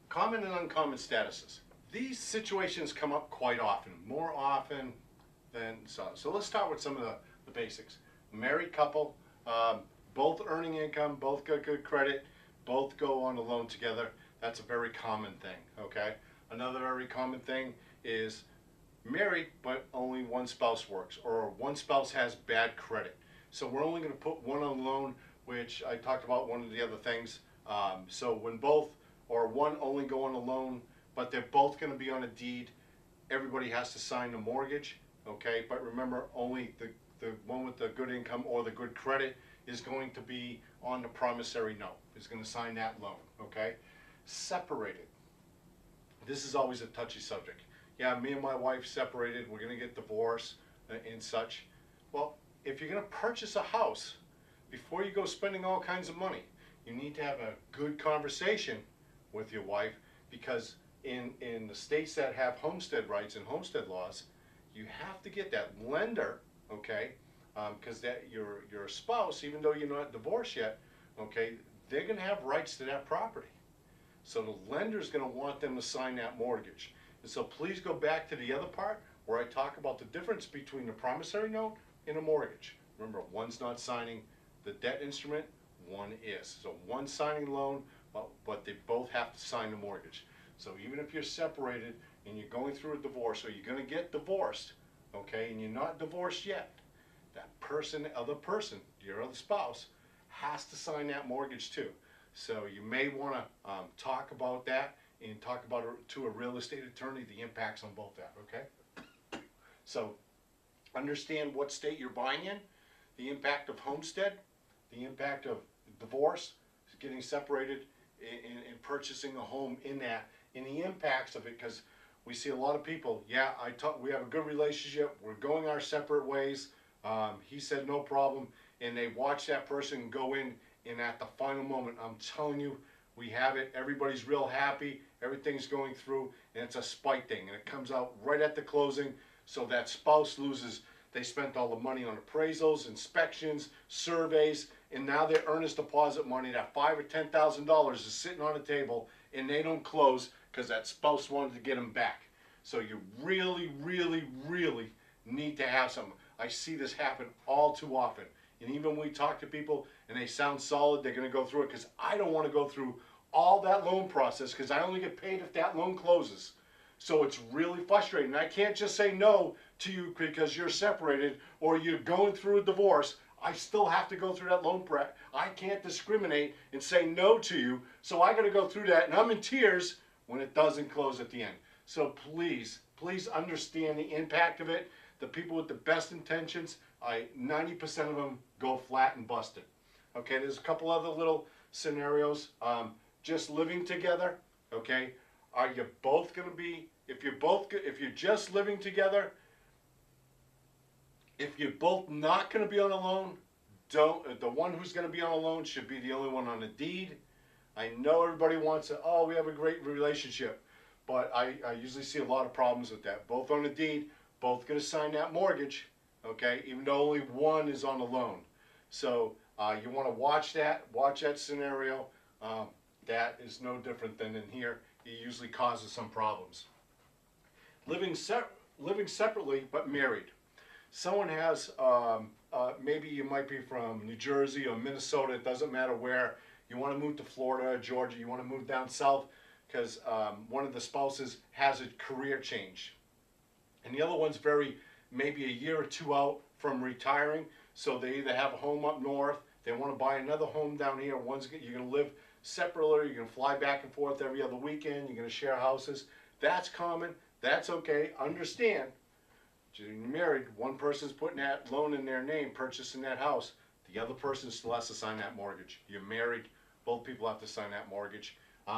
Common and uncommon statuses. These situations come up quite often, more often than so. So let's start with some of the basics. Married couple, both earning income, both got good credit, both go on a loan together. That's a very common thing, okay? Another very common thing is married, but only one spouse works, or one spouse has bad credit. So we're only going to put one on loan, which I talked about one of the other things. So when both or one only go on a loan, but they're both going to be on a deed, everybody has to sign the mortgage, okay? But remember, only the one with the good income or the good credit is going to be on the promissory note, is going to sign that loan, okay? Separated. This is always a touchy subject. Yeah, me and my wife separated, we're going to get divorced and such. Well, if you're going to purchase a house, before you go spending all kinds of money, you need to have a good conversation with your wife, because in the states that have homestead rights and homestead laws, you have to get that lender, okay, because that your spouse, even though you're not divorced yet, okay, they're going to have rights to that property. So the lender's going to want them to sign that mortgage. And so please go back to the other part where I talk about the difference between a promissory note and a mortgage. Remember, one's not signing the debt instrument, one is. So one's signing loan, but they both have to sign the mortgage. So even if you're separated and you're going through a divorce, or you're going to get divorced, okay, and you're not divorced yet, that person, other person, your other spouse, has to sign that mortgage too. So you may want to talk about that and talk about it to a real estate attorney, the impacts on both that, okay? So understand what state you're buying in, the impact of homestead, the impact of divorce, getting separated, and purchasing a home in that, and the impacts of it, because we see a lot of people, yeah, we have a good relationship, we're going our separate ways, he said no problem, and they watch that person go in, and at the final moment, I'm telling you, we have it, everybody's real happy, everything's going through, and it's a spite thing, and it comes out right at the closing, so that spouse loses. They spent all the money on appraisals, inspections, surveys, and now their earnest deposit money, that $5,000 or $10,000, is sitting on the table, and they don't close because that spouse wanted to get them back. So you really, really, really need to have some. I see this happen all too often. And even when we talk to people and they sound solid, they're going to go through it, because I don't want to go through all that loan process, because I only get paid if that loan closes. So it's really frustrating. I can't just say no to you because you're separated or you're going through a divorce. I still have to go through that loan prep. I can't discriminate and say no to you. So I got to go through that, and I'm in tears when it doesn't close at the end. So please, please understand the impact of it. The people with the best intentions, 90% of them go flat and busted. Okay, there's a couple other little scenarios. Just living together, okay? Are you both going to be, if you're just living together, if you're both not going to be on a loan, the one who's going to be on a loan should be the only one on the deed. I know everybody wants to, oh, we have a great relationship, but I usually see a lot of problems with that. Both on the deed, both going to sign that mortgage, okay, even though only one is on the loan. So you want to watch that scenario. That is no different than in here. It usually causes some problems. Living separately but married. Someone has, maybe you might be from New Jersey or Minnesota, it doesn't matter where. You want to move to Florida or Georgia, you want to move down south because one of the spouses has a career change. And the other one's maybe a year or two out from retiring, so they either have a home up north, they want to buy another home down here. You're going to live separately, you're going to fly back and forth every other weekend, you're going to share houses. That's common, that's okay. Understand, you're married, one person's putting that loan in their name, purchasing that house, the other person still has to sign that mortgage. You're married, both people have to sign that mortgage.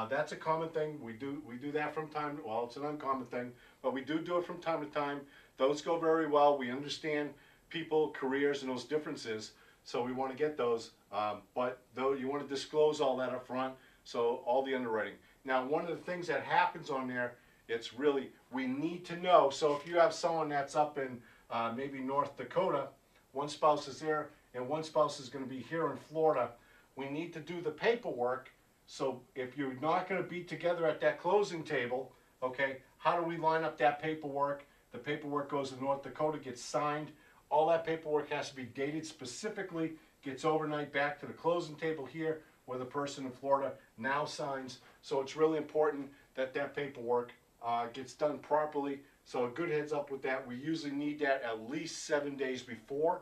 That's a common thing. We do that from time to, well, it's an uncommon thing, but we do it from time to time. Those go very well. We understand people, careers, and those differences, so we want to get those. But though you want to disclose all that up front, so all the underwriting. Now, one of the things that happens on there, it's really, we need to know. So if you have someone that's up in maybe North Dakota, one spouse is there, and one spouse is going to be here in Florida, we need to do the paperwork So if you're not gonna be together at that closing table, okay, how do we line up that paperwork? The paperwork goes to North Dakota, gets signed. All that paperwork has to be dated specifically, gets overnight back to the closing table here, where the person in Florida now signs. So it's really important that that paperwork gets done properly. So a good heads up with that. We usually need that at least 7 days before.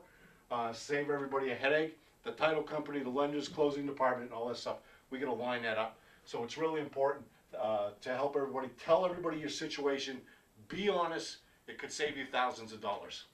Save everybody a headache. The title company, the lenders, closing department, and all that stuff. We gotta line that up. So it's really important to help everybody. Tell everybody your situation. Be honest. It could save you thousands of dollars.